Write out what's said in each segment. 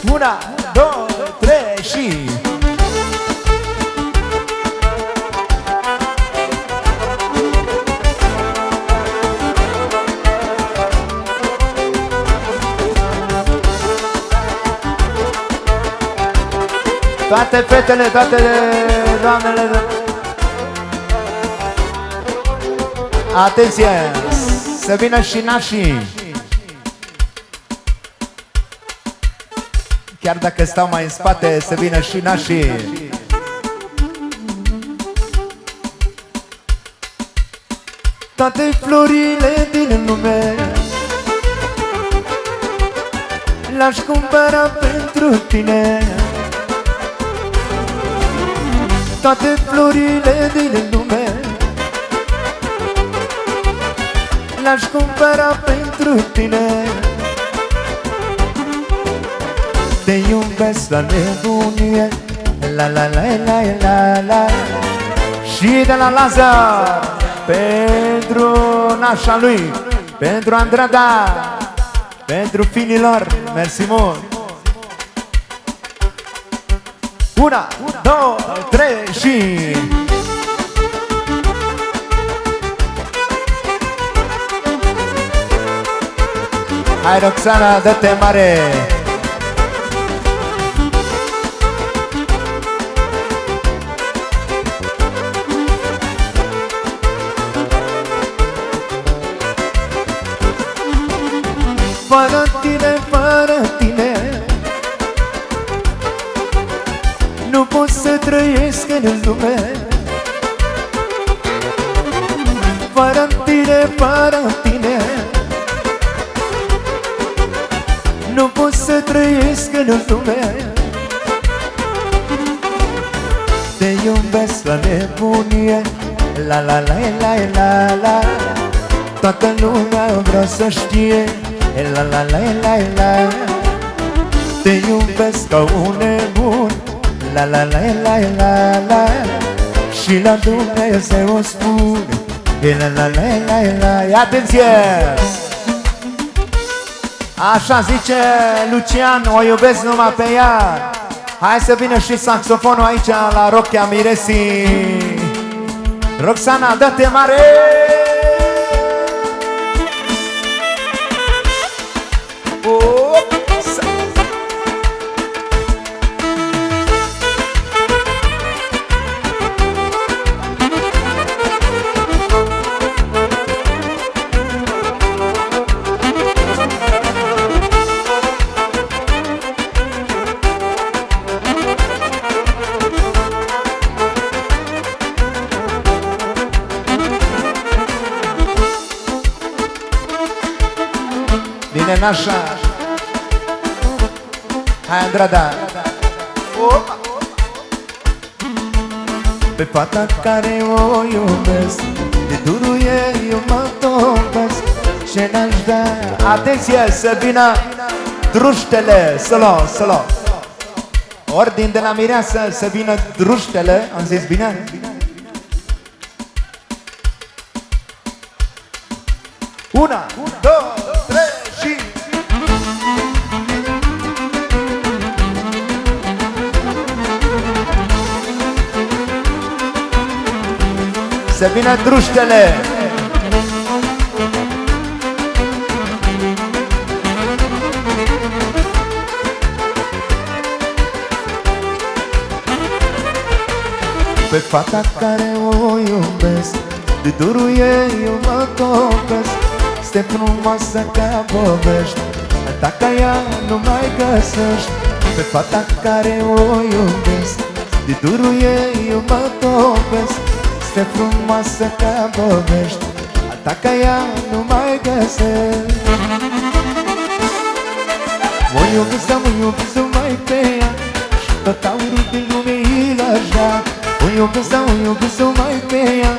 Una, două, trei și... Toate fetele, toate doamnele. Atenție, să vină și nașii. Chiar dacă stau mai în spate, să vină și nașii. Toate florile din lume le-aș cumpăra pentru tine. Toate florile din lume le-aș cumpăra pentru tine. Te iubesc la nebunie, la la la la la la. Și de la Lazar pentru nașa lui, pentru Andrada, pentru finilor, mersi mult. Una, două, trei și... Hai Roxana, dă-te mare! Fără tine, fără tine nu pot să trăiesc în lume. Fără tine, fără tine nu pot să trăiesc în lume. Te iubesc la nebunie, la la la la la la. Toată lumea vrea să știe, la la la la la. Te iubesc ca un nebun, la la la la la la. Și la Dumnezeu o spune, la la la la la. Atenție! Așa zice Lucian, o iubesc numai pe ea. Hai să vină și saxofonul aici la Rochia Miresii. Roxana, dă-te mare! Vine nașa. Hai Andrada. Opa. Pe fata care o iubesc, de durul ei eu mă topesc. Ce n-aș da. Atenție, să vină druștele. Să luăm, să luăm. Ordin de la mireasă, să vină druștele. Am zis bine? Una, două, trei și... Să vină druștele! Pe fata care o iubesc, de durul ei eu mă topesc. Este frumoasă ca povești, dacă ea nu mai găsești. Pe fata care o iubesc, de durul ei eu mă topesc. Este frumoasă ca povești, dacă ea nu mai găsești. Mă iubesc, mă iubesc mai pe ea, și tot aurul din lume îi aș da. Mă iubesc, mă iubesc mai pe ea,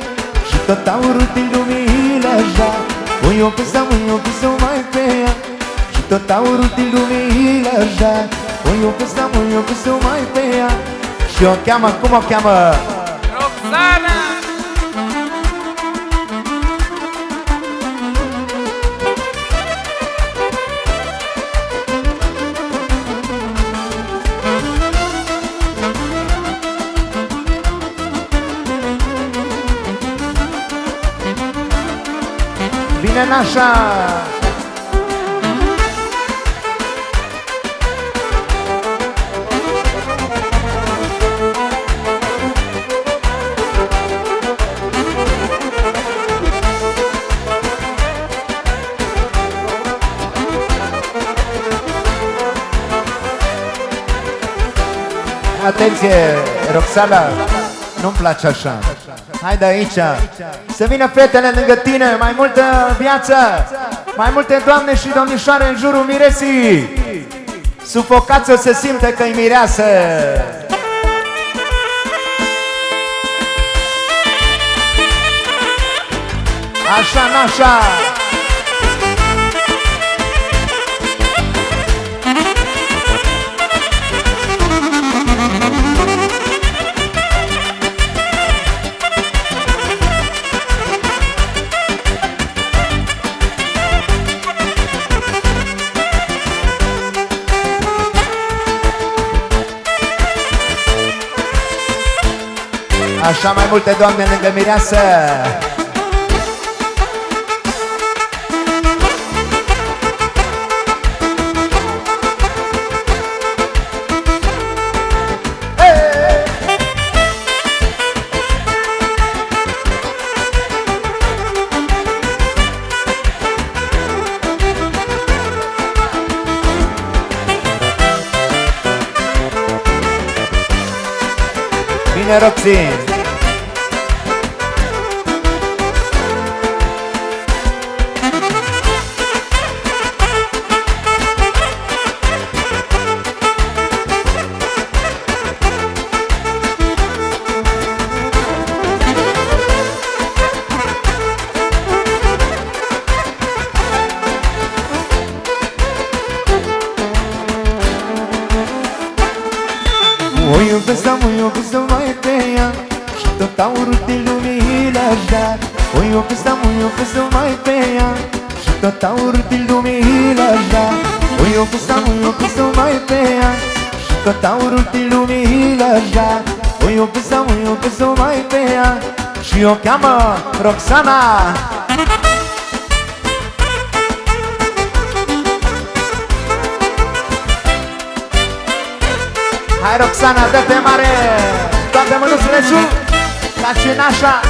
și tot aurul din lume îi aș da. Mă iubesc, mă iubesc mai pe ea, și tot aurul din lume îi aș da. Mă iubesc, mă iubesc mai pe ea, și o cheamă, cum o cheamă? Roxana! Bine, nașa! Atenție, Roxana, nu-mi place așa. Hai de aici, să vină fetele lângă tine, mai multă viață, mai multe doamne și domnișoare în jurul miresii. Sufocați să se simte că-i mireasă. Așa, nașa. Așa, mai multe doamne lângă mireasă. Bine, Roxy! O iubesc, da, o iubesc, da, mai pe ea și tot aurul de lumii l-aș da. O iubesc, da, o iubesc, da, mai pe ea și tot aurul de lumii l-aș da. O iubesc, da, o iubesc, da, mai pe ea și tot aurul de lumii l-aș da. O iubesc, da, o iubesc, da, mai pe ea și o cheamă Roxana. Hai, Roxana, dă-te mare! Toate mânuțele sus, ca și nașa!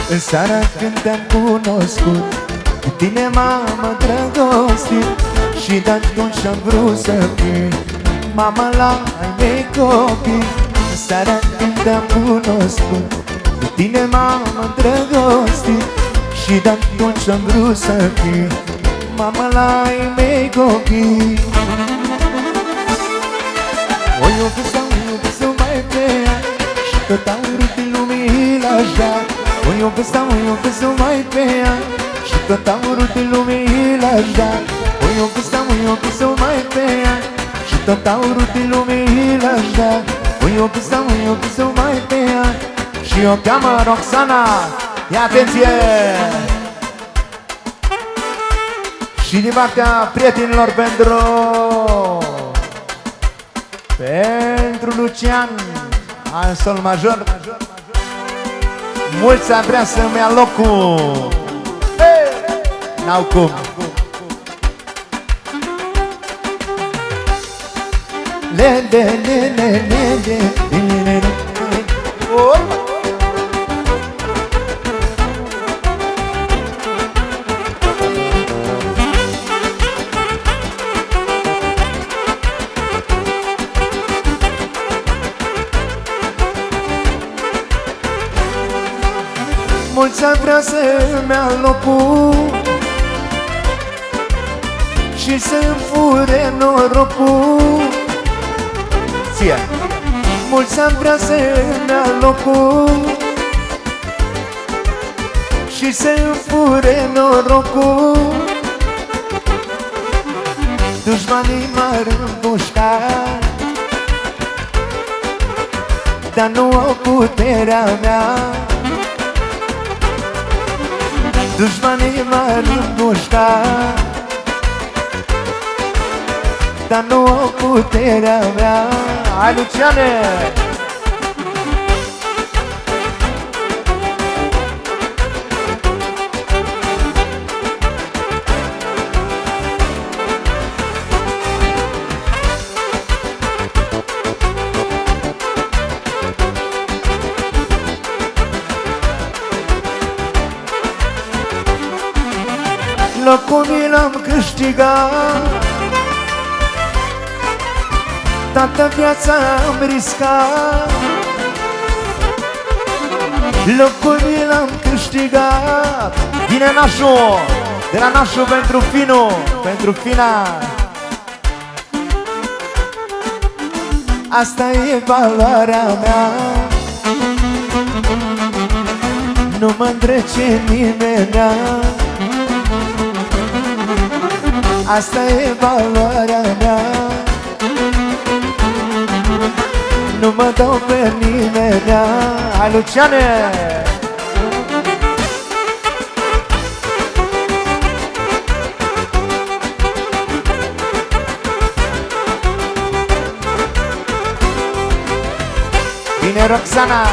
În seara când te-am cunoscut, cu tine m-am îndrăgostit și de atunci am vrut să fii mama la ai mei copii. În seara când te-am cunoscut, cu tine m-am îndrăgostit și de atunci am vrut să fii mama la ai mei copii. O iubesc, o iubesc, o mai pe ea și tot aurul din lumii l-aș da. O iubesc, o iubesc, o mai pe ea și tot aurul din lumii l-aș da. O iubesc, o iubesc, o mai pe ea și tot aurul din lumii l-aș da. O iubesc, o iubesc, o mai pe ea și o cheamă Roxana. Ia atenție! Și din partea prietenilor pentru Lucian, în sol major. Mulți ar vrea să-mi ia locul, n-au cum. Le, le, le, le, le, le, le, le, le. Mulți ar vrea să-mi ia locul și să-mi fure norocul. Ție! Mulți ar vrea să-mi ia locul și și se împure norocul. Dușmanii m-ar împușca, dar nu au puterea mea. Dușmanii m-ar împușca, dar nu au puterea mea. Hai, Luciane! Locul mi l-am câștigat, toată viața am riscat. Locul mi l-am câștigat. Vine Nașu, de la Nașu pentru Finu, pentru Fina. Asta e valoarea mea, nu mă întrece nimenea. Asta e valoarea mea, nu mă dau pe nimenea. Hai, Luciane! Vine Roxana!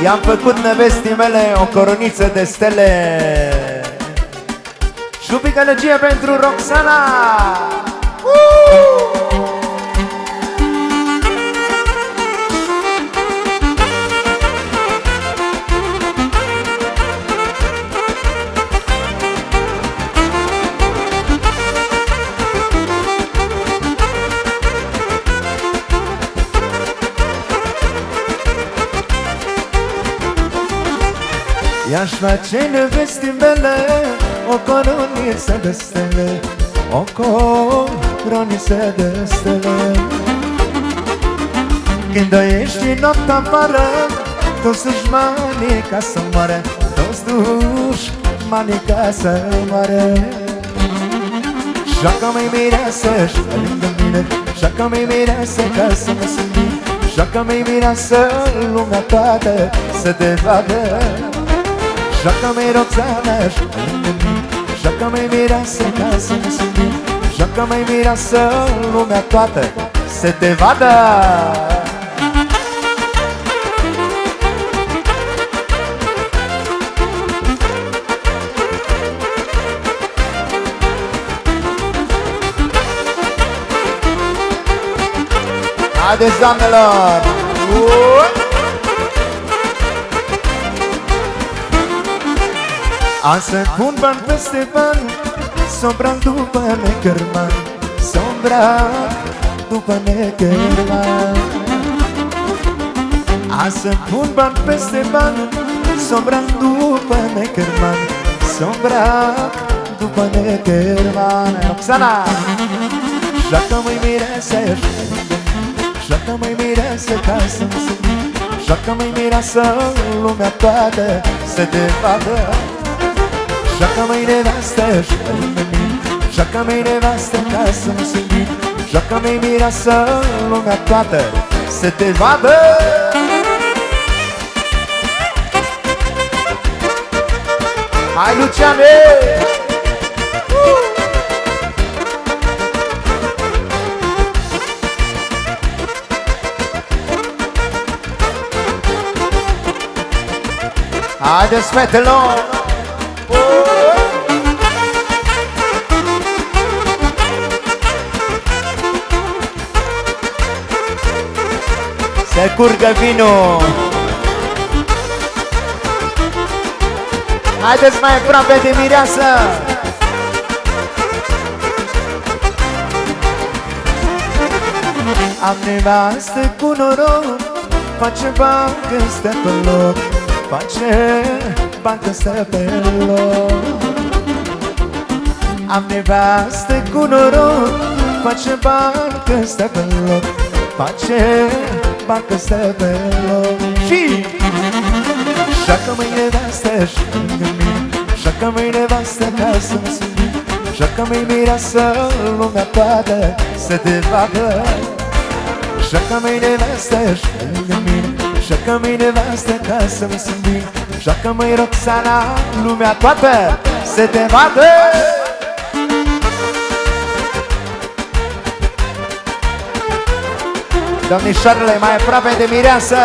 I-am făcut nevestii mele o coroniță de stele. Și un pic energie pentru Roxana. I-aș face nevestii mele o coroniță de stele, o coroniță de stele. Când o ieși noaptea afară, toți dușmanii ca să moară, toți dușmanii ca să moară. Joacă-mă-i mireasă și lângă mine, joacă-mă-i mireasă ca să mă simt bine, joacă-mă-i mireasă lumea toată să te vadă. Joacă-mă-i Roxana și lângă mine, joacă-mă-i mireasă ca să mă simt bine, joacă-mă-i mireasă lumea toată să te vadă. Haideți, doamnelor! Am să pun bani peste bani, s-o-mbrac după necărman, s-o-mbrac după necărman. Am să pun bani peste bani, s-o-mbrac după necărman, s-o-mbrac după necărman. Roxana! Joacă-mă-i mireasă, joacă-mă-i mireasă ca să-mi simt, joacă-mă-i mireasă lumea toată să te vadă. Joacă-mă-i nevastă și lângă mine, joacă-mă-i nevastă ca să mă simt bine, joacă-mă-i mireasă lumea toată să te vadă. Hai, Luciane! Haideți, fetelor! Se curgă vinul! Haideți mai aproape de mireasă! Am nevastă cu noroc, face bani când stă pe loc, face bani când stă pe loc. Am nevastă cu noroc, face bani că stă pe loc, face bani că stă pe loc. Și joacă-mă-i nevastă și lângă mine, joacă-mă-i nevastă ca să-mi sâmbin, joacă-mă-i mireasă lumea toată să te vadă. Joacă-mă-i nevastă și lângă mine, joacă-mă-i nevastă ca să-mi sâmbin, joacă-mă-i Roxana lumea toată să te vadă. Domnișoarele, mai aproape de mireasă.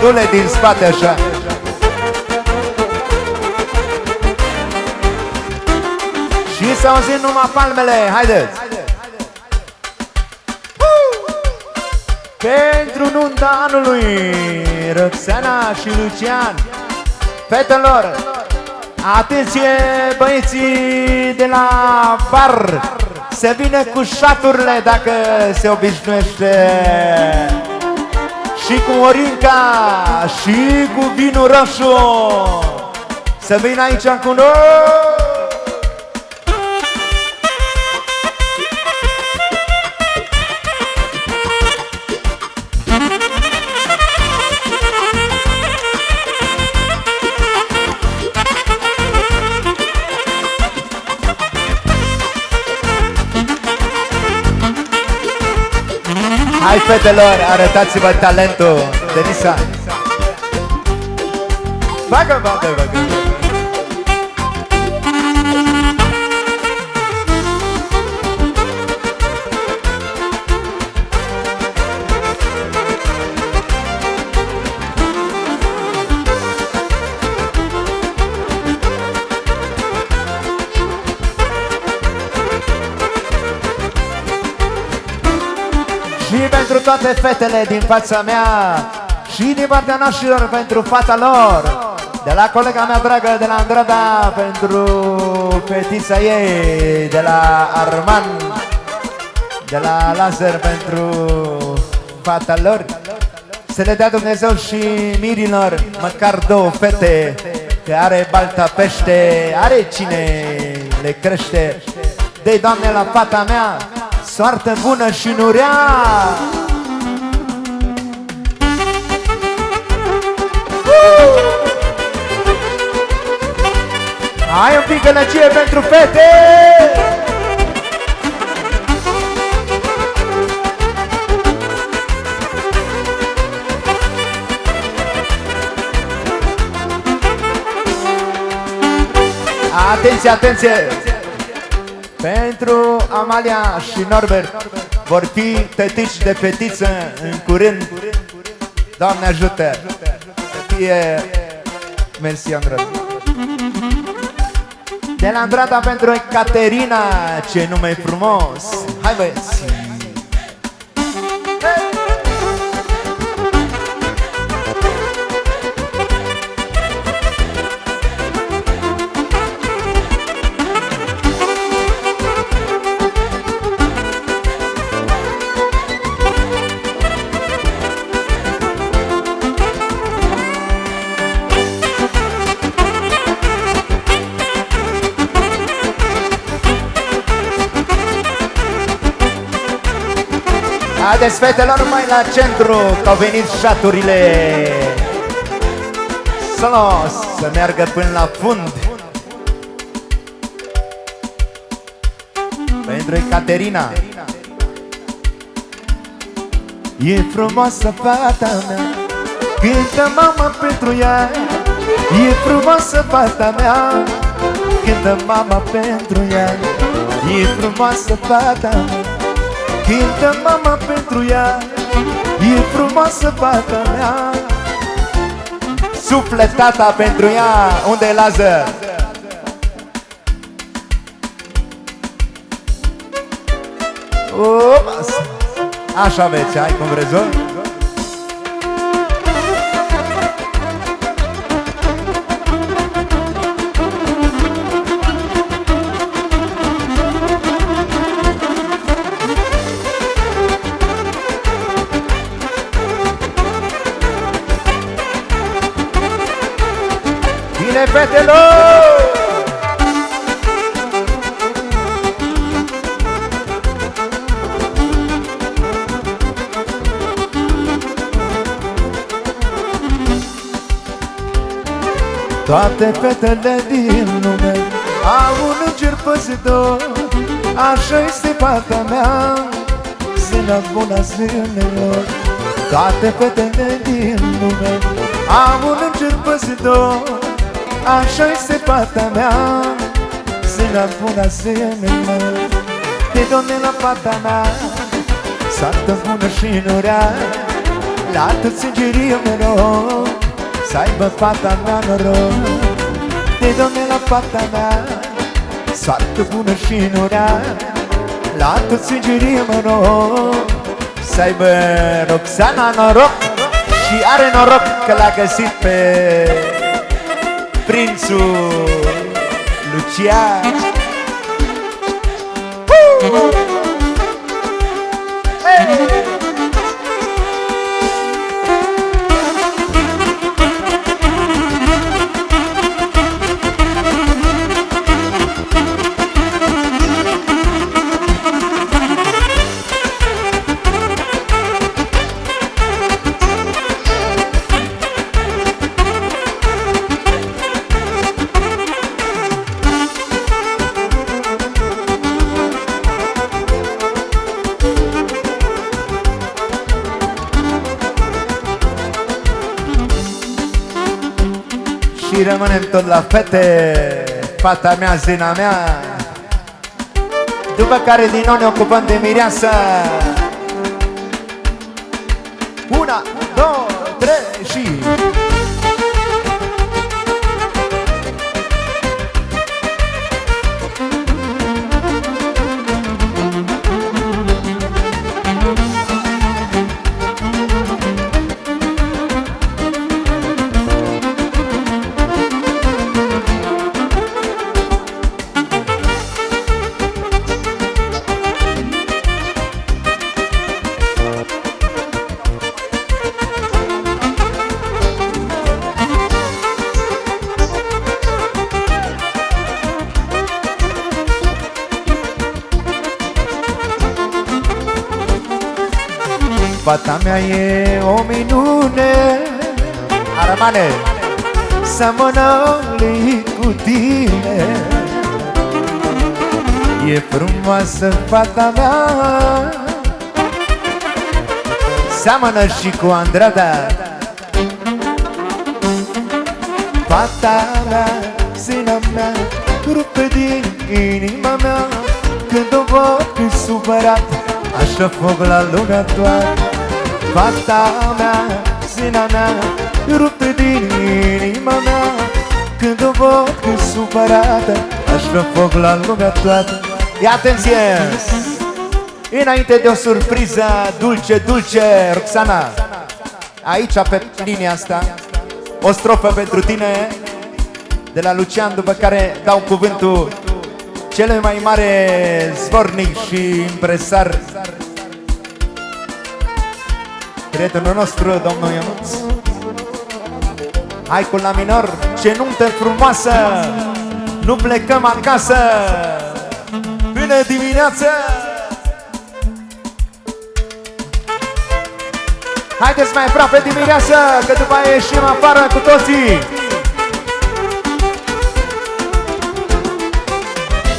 Du-le din spate așa. Și să auzim numai palmele, haideți. Pentru nunta anului, Roxana și Lucian. Fetelor, atenție băieții de la bar, se vine cu șaturile dacă se obișnuiește, și cu orinca și cu vinul roșu. Să vină aici cu noi. Hai fetelor, arătați-vă talentul, Denisa. Bagă, bagă, bagă. Și pentru toate fetele din fața mea și din partea nașilor pentru fata lor, de la colega mea dragă de la Andrada pentru fetița ei, de la Arman, de la Lazar pentru fata lor. Să le dea Dumnezeu și mirilor măcar două fete, că are balta pește, are cine le crește. Dă-i, Doamne, la fata mea soartă bună și nurea. Hai un pic energie pentru fete. Atenție, atenție! Pentru Amalia și Norbert vor fi tătici de fetiță în curând. Doamne ajută! Să fie... Mersi, Andrada. De la Andrada pentru Caterina, ce nume frumos! Hai băieți! Haideți, fetelor, mai la centru, că au venit șaturile. Să meargă până la fund. Pentru Caterina. E frumoasă fata mea, cântă mama pentru ea. E frumoasă fata mea, cântă mama pentru ea. E frumoasă fata mea, cântă mama pentru ea. E frumoasă fata mea. Suflet tata pentru ea. Unde e Lazar? Așa aveți, hai cum vreți. fetelor! Toate fetele din lume au un înger păzitor, așa este fata mea, zâna bună zilelor. Toate fetele din lume au un înger păzitor, așa este fata mea, zâna bună zilelor. De Doamne la fata mea, soartă bună și nurea, la toți îngerii mereu, să aibă fata mea noroc. De Doamne la fata mea, soartă bună și nurea, la toți îngerii noroc, să aibă Roxana noroc. Și are noroc că l-a găsit pe prințul Lucian. Și rămânem tot la fete, fata mea, zina mea. După care din nou ne ocupăm de mireasă. 1, 2, 3 și... Fata mea e o minune, Armane, seamănă cu tine. E frumoasă fata mea, seamănă și cu Andrada. Fata mea, zina mea, rupe din inima mea, când o văd supărat, așa foc la lumea toată. Fata mea, zina mea, ruptă din inima mea, când o văd supărată, așa foc la lumea toată. Ia atenție! Înainte de o surpriză dulce, dulce, Roxana, aici pe linia asta, o strofă pentru tine de la Lucian, după care dau cuvântul cel mai mare zvornic și impresar, prietenul nostru, domnul Ionuț. Hai cu la minor, ce nuntă frumoasă, nu plecăm acasă până dimineață. Haideți mai aproape dimineață, că după aia ieșim afară cu toții.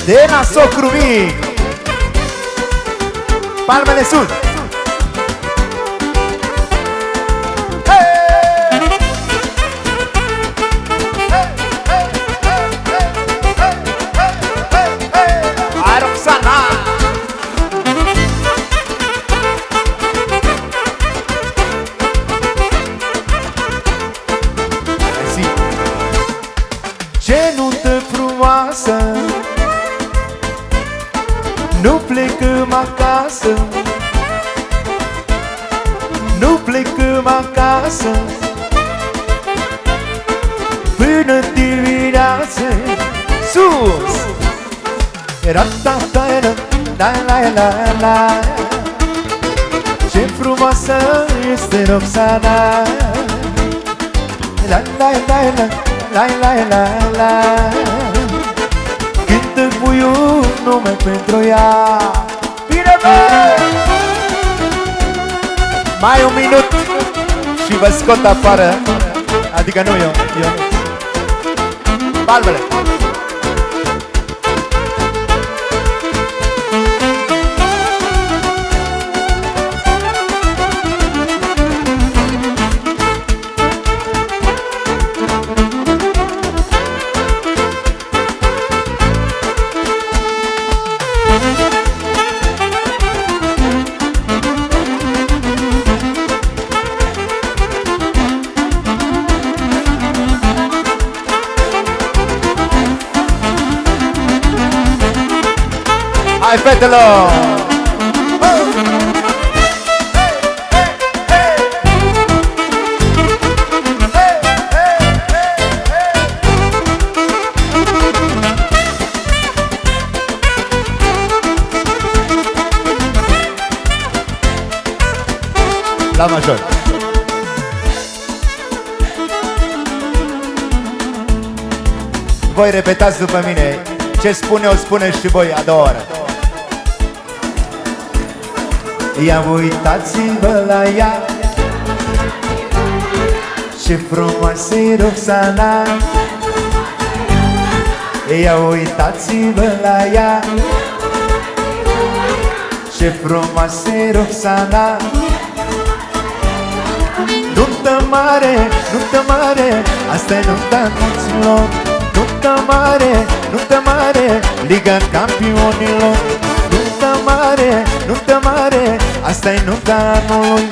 De la socru mic, palmele sus. Hai, Roxana! Ce nuntă frumoasă, nu plecăm acasă, nu plecăm acasă până dimineață. Sus! Ra-ta-ta-ra-la-la-la-la. Ce frumoasă este Roxana, la-la-la-la. la la la la. Cântă cu un nume pentru ea. Bine, bă! Mai un minut și vă scot afară. Adică nu eu. Palmele. Hai, fetelor! La major. Voi repetați după mine. Ce spune, o spuneți și voi a doua oră. Ia uitați-vă la ea, ce frumoasă-i Roxana. Ia uitați-vă la ea, ce frumoasă-i Roxana. Nuntă mare, nuntă mare, asta-i nunta anunților. Nuntă mare, Liga Campionilor. Nuntă mare, asta-i nunta anului.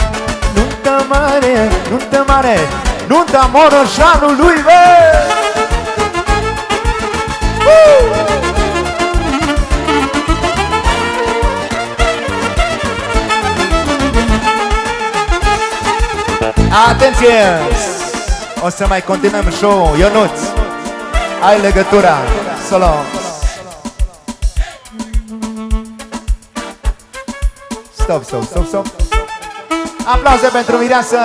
Nuntă mare, nunta Moroșanului, bă! Atenție! O să mai continuăm show-ul. Ionuț, ai legătura, solo. Stop. Aplauze pentru mireasă!